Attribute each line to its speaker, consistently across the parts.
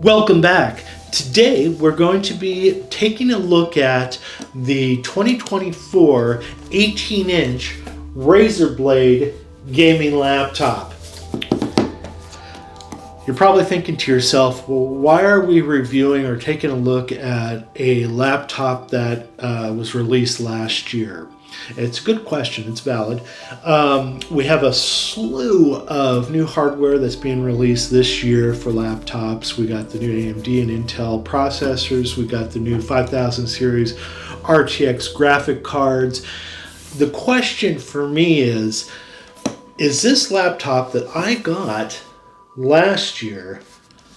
Speaker 1: Welcome back. Today we're going to be taking a look at the 2024 18-inch Razer Blade gaming laptop. You're probably thinking to yourself, well, why are we reviewing or taking a look at a laptop that was released last year? It's a good question. It's valid. We have a slew of new hardware that's being released this year for laptops. We got the new AMD and Intel processors. We got the new 5000 series RTX graphic cards. The question for me is this laptop that I got last year,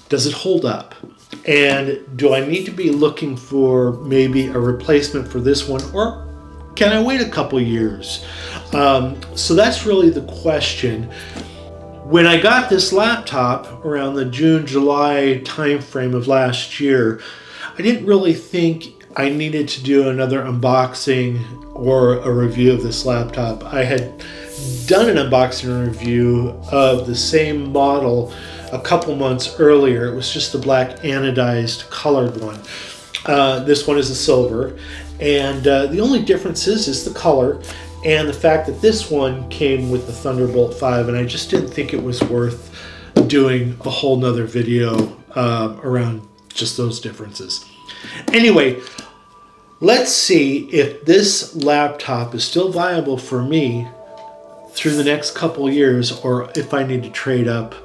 Speaker 1: does it hold up? And do I need to be looking for maybe a replacement for this one, or can I wait a couple years? So that's really the question. When I got this laptop around the June, July timeframe of last year, I didn't really think I needed to do another unboxing or a review of this laptop. I had done an unboxing review of the same model a couple months earlier. It was just the black anodized colored one. This one is a silver, and the only difference is the color and the fact that this one came with the Thunderbolt 5, and I just didn't think it was worth doing a whole nother video around just those differences. Anyway, let's see if this laptop is still viable for me through the next couple years, or if I need to trade up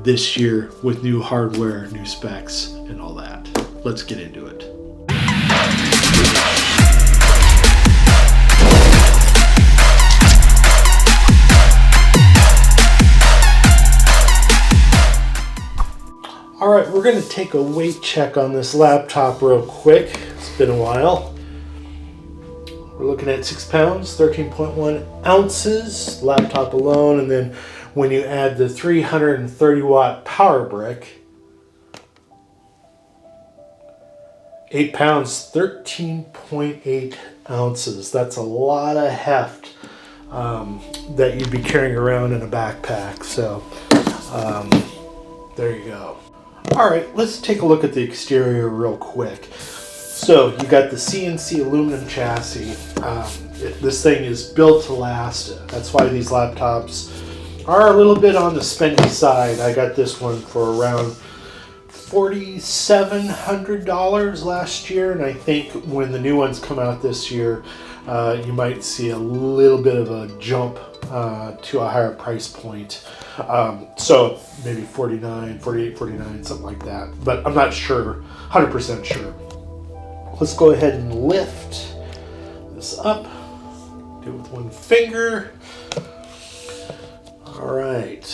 Speaker 1: this year with new hardware, new specs, and all that. Let's get into it. All right, we're going to take a weight check on this laptop real quick. It's been a while. We're looking at 6 pounds, 13.1 ounces, laptop alone, and then when you add the 330 watt power brick, 8 pounds, 13.8 ounces. That's a lot of heft that you'd be carrying around in a backpack. So there you go. All right, let's take a look at the exterior real quick. So you got the CNC aluminum chassis. This thing is built to last. That's why these laptops are a little bit on the spendy side. I got this one for around $4,700 last year, and I think when the new ones come out this year, you might see a little bit of a jump to a higher price point. So maybe 49, 48, 49, something like that. But I'm not sure, 100% sure. Let's go ahead and lift this up. Do it with one finger. All right.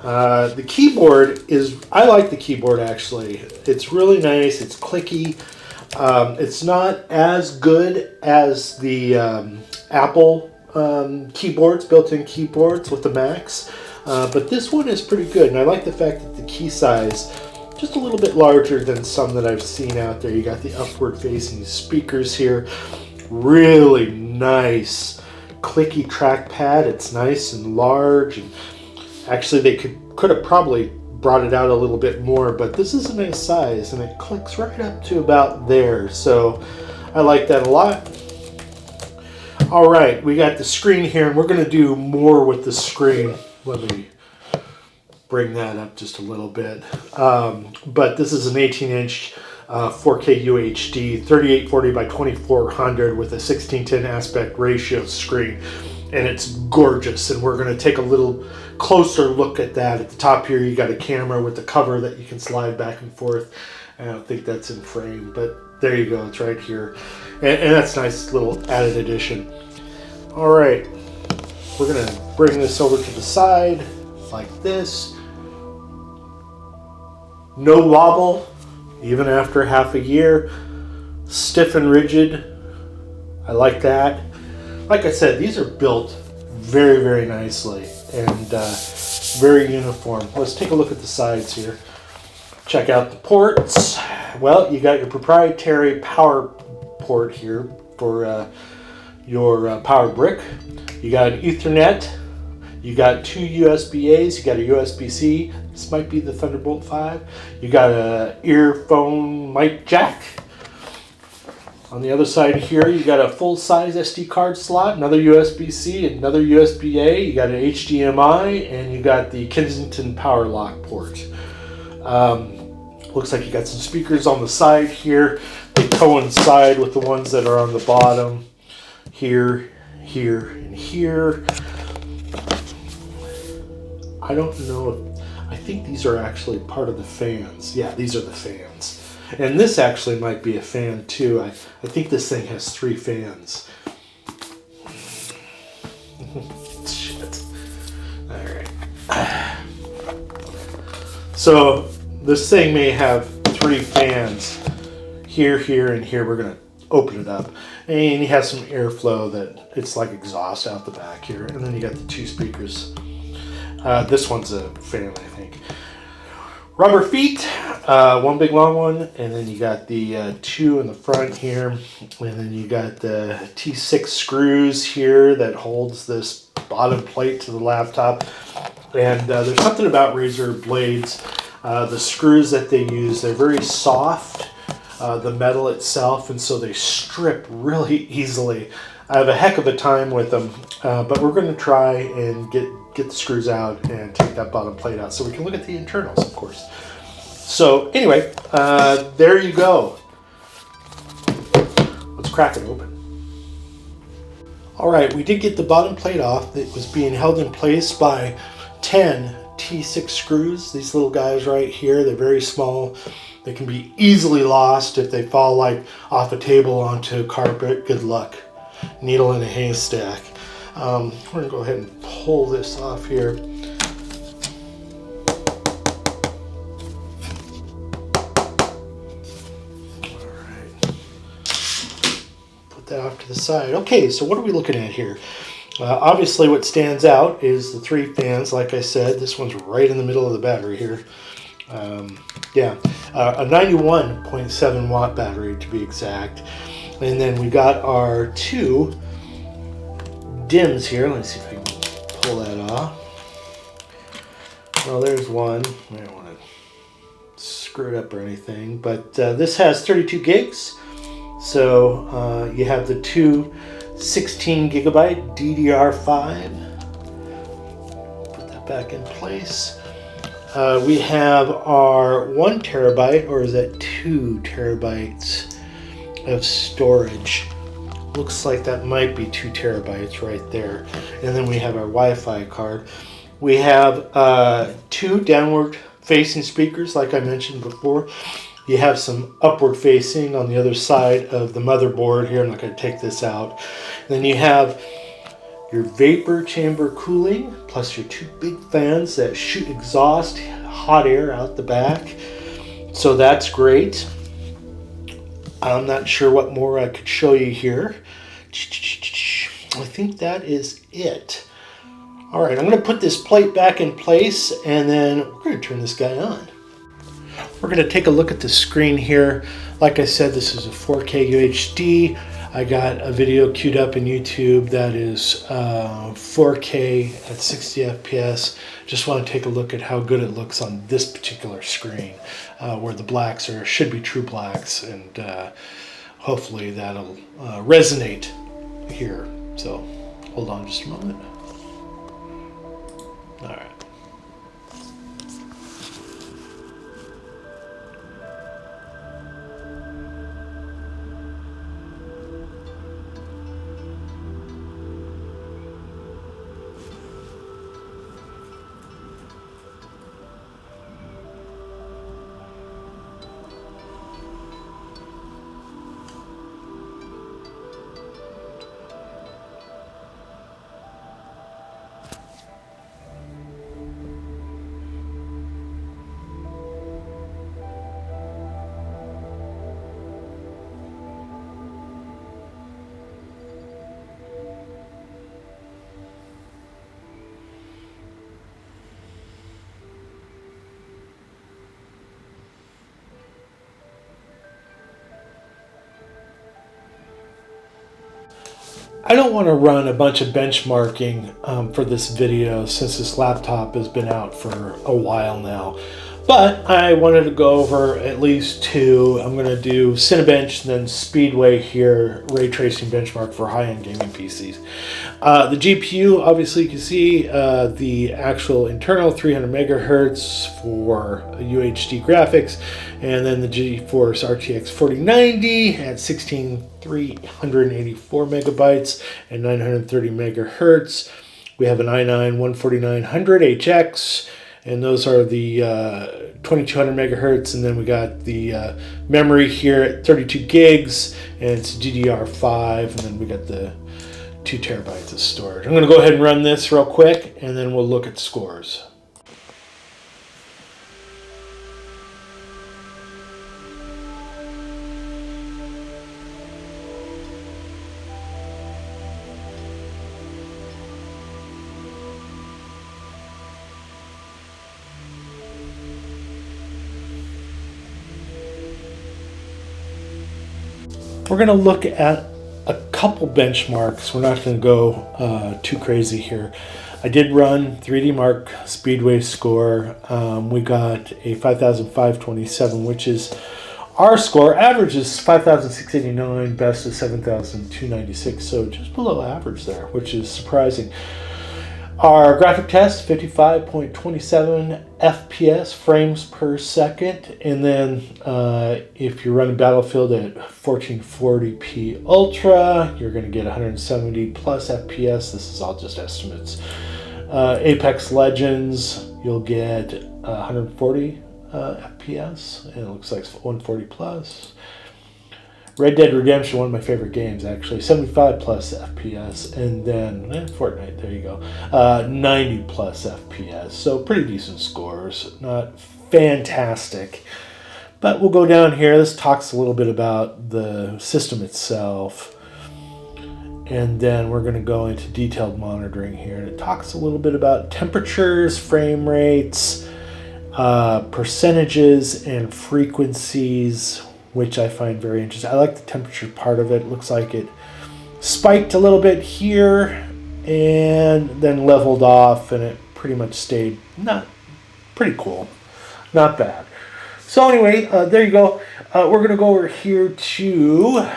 Speaker 1: The keyboard is, I like the keyboard actually. It's really nice. It's clicky. It's not as good as the Apple keyboards, built-in keyboards with the Macs. But this one is pretty good. And I like the fact that the key size just a little bit larger than some that I've seen out there. You got the upward facing speakers here. Really nice clicky trackpad. It's nice and large, and actually they could have probably brought it out a little bit more, but this is a nice size and it clicks right up to about there. So I like that a lot. All right, we got the screen here, and we're going to do more with the screen. Let me bring that up just a little bit. But this is an 18-inch 4K UHD 3840 by 2400 with a 16:10 aspect ratio screen, and it's gorgeous. And we're going to take a little closer look at that. At the top here, you got a camera with the cover that you can slide back and forth. I don't think that's in frame, but there you go. It's right here, and that's a nice little added addition. All right, we're going to bring this over to the side like this. No wobble, even after half a year. Stiff and rigid. I like that. Like I said, these are built very, very nicely and very uniform. Let's take a look at the sides here. Check out the ports. Well, you got your proprietary power port here for your power brick. You got an Ethernet You got two USB-A's, you got a USB-C, this might be the Thunderbolt 5. You got a earphone mic jack. On the other side here, you got a full-size SD card slot, another USB-C, another USB-A, you got an HDMI, and you got the Kensington power lock port. Looks like you got some speakers on the side here. They coincide with the ones that are on the bottom. Here, here, and here. I don't know if, I think these are actually part of the fans. Yeah, these are the fans. And this actually might be a fan too. I think this thing has 3 fans. Shit. Alright. So this thing may have 3 fans. Here, here, and here. We're going to open it up. And you have some airflow that it's like exhaust out the back here. And then you got the 2 speakers. This one's a fan, I think. Rubber feet, one big long one, and then you got the 2 in the front here, and then you got the T6 screws here that holds this bottom plate to the laptop. And there's something about Razer Blades, the screws that they use, they're very soft, the metal itself, and so they strip really easily. I have a heck of a time with them, but we're going to try and get the screws out and take that bottom plate out so we can look at the internals, of course. So anyway, there you go. Let's crack it open. All right, we did get the bottom plate off. It was being held in place by 10 T6 screws. These little guys right here, they're very small. They can be easily lost if they fall like off a table onto carpet. Good luck. Needle in a haystack. We're going to go ahead and pull this off here. Alright. Put that off to the side. Okay, so what are we looking at here? Obviously what stands out is the 3 fans. Like I said, this one's right in the middle of the battery here. A 91.7 watt battery to be exact. And then we got our 2 dims here. Let's see if I can pull that off. Well, there's one. I don't want to screw it up or anything, but this has 32 gigs. So you have the 2 16 gigabyte DDR5. Put that back in place. We have our 1 terabyte, or is that 2 terabytes of storage? Looks like that might be 2 terabytes right there. And then we have our Wi-Fi card. We have 2 downward facing speakers, like I mentioned before. You have some upward facing on the other side of the motherboard here. I'm not going to take this out. And then you have your vapor chamber cooling, plus your 2 big fans that shoot exhaust, hot air out the back. So that's great. I'm not sure what more I could show you here. I think that is it. All right, I'm going to put this plate back in place, and then we're going to turn this guy on. We're going to take a look at the screen here. Like I said, this is a 4K UHD. I got a video queued up in YouTube that is 4K at 60 FPS. Just want to take a look at how good it looks on this particular screen, where the blacks should be true blacks, and hopefully that'll resonate here. So hold on just a moment. All right. I don't want to run a bunch of benchmarking for this video since this laptop has been out for a while now. But I wanted to go over at least two. I'm going to do Cinebench and then Speedway here, ray tracing benchmark for high-end gaming PCs. The GPU, obviously you can see the actual internal 300 megahertz for UHD graphics, and then the GeForce RTX 4090 at 16,384 megabytes and 930 megahertz. We have an i9 14900HX. And those are the 2200 megahertz, and then we got the memory here at 32 gigs, and it's DDR5, and then we got the 2 terabytes of storage. I'm going to go ahead and run this real quick, and then we'll look at scores. We're going to look at a couple benchmarks. We're not going to go too crazy here. I did run 3D Mark Speedway score. We got a 5,527, which is our score. Average is 5,689, best is 7,296, so just below average there, which is surprising. Our graphic test, 55.27 FPS frames per second. And then if you're running Battlefield at 1440p Ultra, you're going to get 170 plus FPS. This is all just estimates. Apex Legends, you'll get 140 FPS. And it looks like 140 plus. Red Dead Redemption, one of my favorite games, actually, 75 plus FPS, and then Fortnite, there you go, 90 plus FPS, so pretty decent scores, not fantastic, but we'll go down here. This talks a little bit about the system itself, and then we're going to go into detailed monitoring here, and it talks a little bit about temperatures, frame rates, percentages, and frequencies, which I find very interesting. I like the temperature part of it. It looks like it spiked a little bit here and then leveled off, and it pretty much stayed pretty cool. Not bad. So anyway, there you go. We're going to go over here to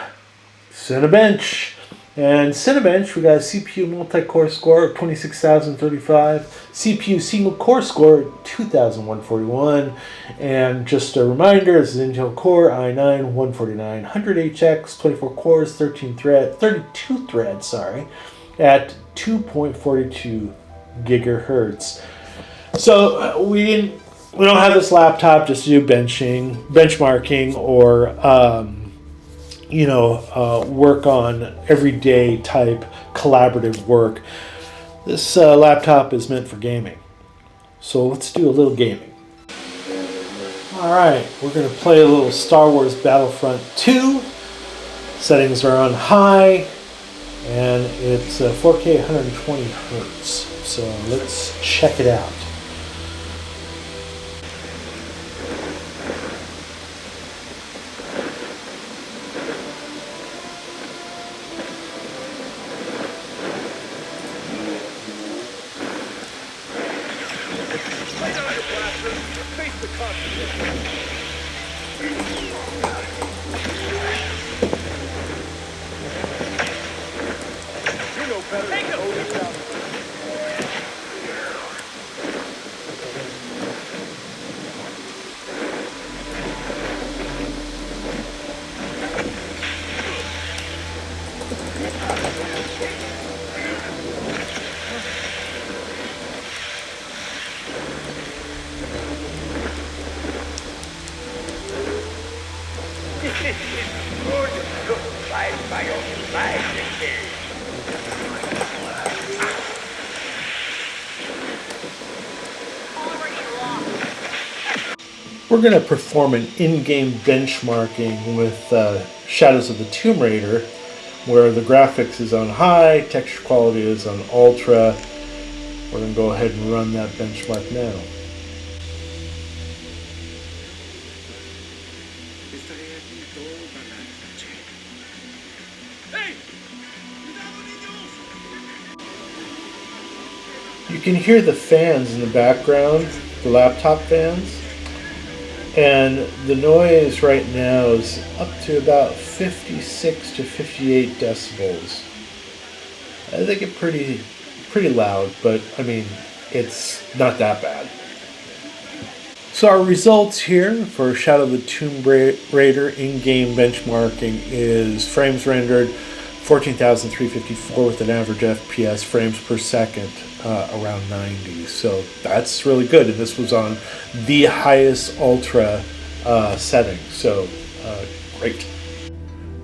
Speaker 1: Cinebench. And Cinebench, we got a CPU multi-core score of 26,035, CPU single-core score of 2,141, and just a reminder, this is Intel Core i9 14900HX, 24 cores, 32 threads, at 2.42 gigahertz. So we don't have this laptop just to do benchmarking, or work on everyday type collaborative work. This laptop is meant for gaming. So let's do a little gaming. Alright, we're going to play a little Star Wars Battlefront 2. Settings are on high, and it's 4K 120 Hertz. So let's check it out. We're going to perform an in-game benchmarking with Shadows of the Tomb Raider, where the graphics is on high, texture quality is on ultra. We're going to go ahead and run that benchmark now.
Speaker 2: Hey! Cuidado, niño!
Speaker 1: can hear the fans in the background, the laptop fans. And the noise right now is up to about 56 to 58 decibels. I think it's pretty loud, but I mean, it's not that bad. So our results here for Shadow of the Tomb Raider in-game benchmarking is frames rendered 14,354 with an average FPS frames per second around 90. So that's really good. And this was on the highest ultra setting. So great.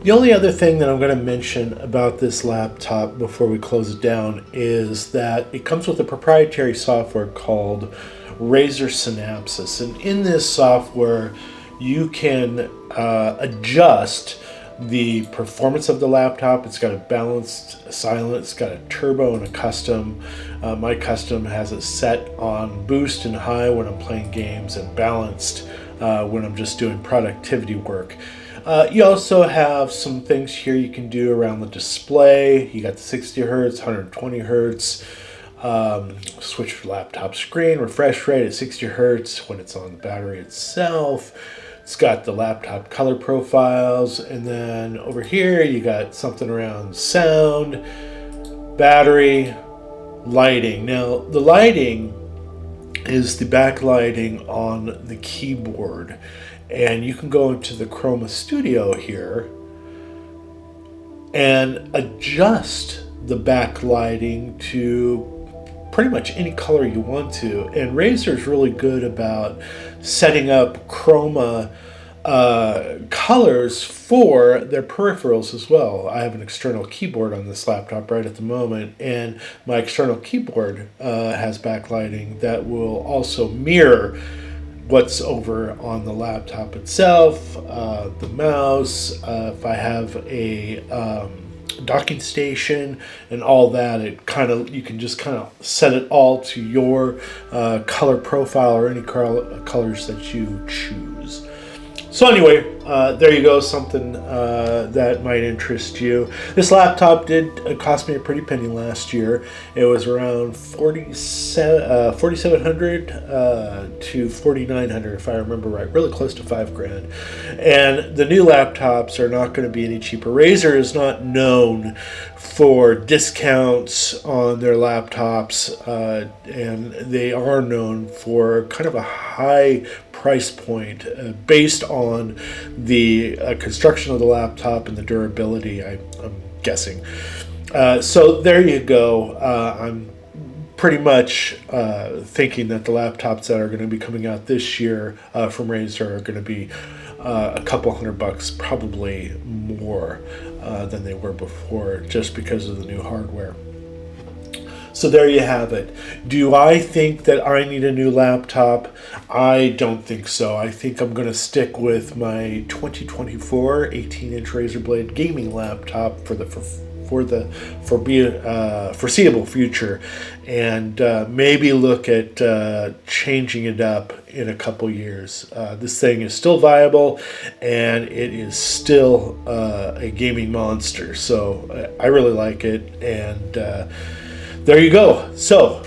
Speaker 1: The only other thing that I'm going to mention about this laptop before we close it down is that it comes with a proprietary software called Razer Synapses. And in this software, you can adjust the performance of the laptop. It's got a balanced silent, it's got a turbo and a custom. My custom has it set on boost and high when I'm playing games and balanced when I'm just doing productivity work. You also have some things here you can do around the display. You got the 60 hertz, 120 hertz, switch laptop screen, refresh rate at 60 hertz when it's on the battery itself. It's got the laptop color profiles, and then over here you got something around sound, battery, lighting. Now the lighting is the backlighting on the keyboard, and you can go into the Chroma Studio here and adjust the backlighting to pretty much any color you want to. And Razer is really good about setting up chroma colors for their peripherals as well. I have an external keyboard on this laptop right at the moment, and my external keyboard has backlighting that will also mirror what's over on the laptop itself, the mouse, if I have a docking station and all that. It you can just kind of set it all to your color profile or any colors that you choose. So anyway, there you go, something that might interest you. This laptop did cost me a pretty penny last year. It was around $4,700 to $4,900 if I remember right, really close to $5,000. And the new laptops are not going to be any cheaper. Razer is not known for discounts on their laptops, and they are known for kind of a high price point based on the construction of the laptop and the durability, I'm guessing. So there you go. I'm pretty much thinking that the laptops that are going to be coming out this year from Razer are going to be a couple $100, probably more than they were before, just because of the new hardware. So there you have it. Do I think that I need a new laptop? I don't think so. I think I'm going to stick with my 2024 18-inch Razer Blade gaming laptop for the foreseeable future, and maybe look at changing it up in a couple years. This thing is still viable, and it is still a gaming monster. So I really like it, and there you go. So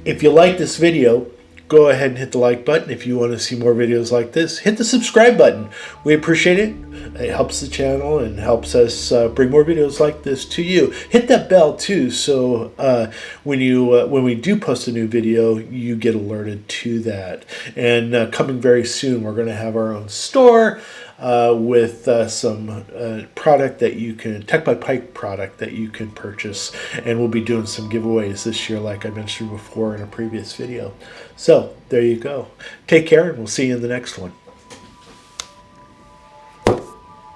Speaker 1: if you like this video, go ahead and hit the like button. If you want to see more videos like this, hit the subscribe button. We appreciate it. It helps the channel and helps us bring more videos like this to you. Hit that bell too, so when we do post a new video, you get alerted to that. And coming very soon, we're going to have our own store with some product that you can, TechbyPike product that you can purchase, and we'll be doing some giveaways this year like I mentioned before in a previous video. So there you go. Take care, and we'll see you in the next one.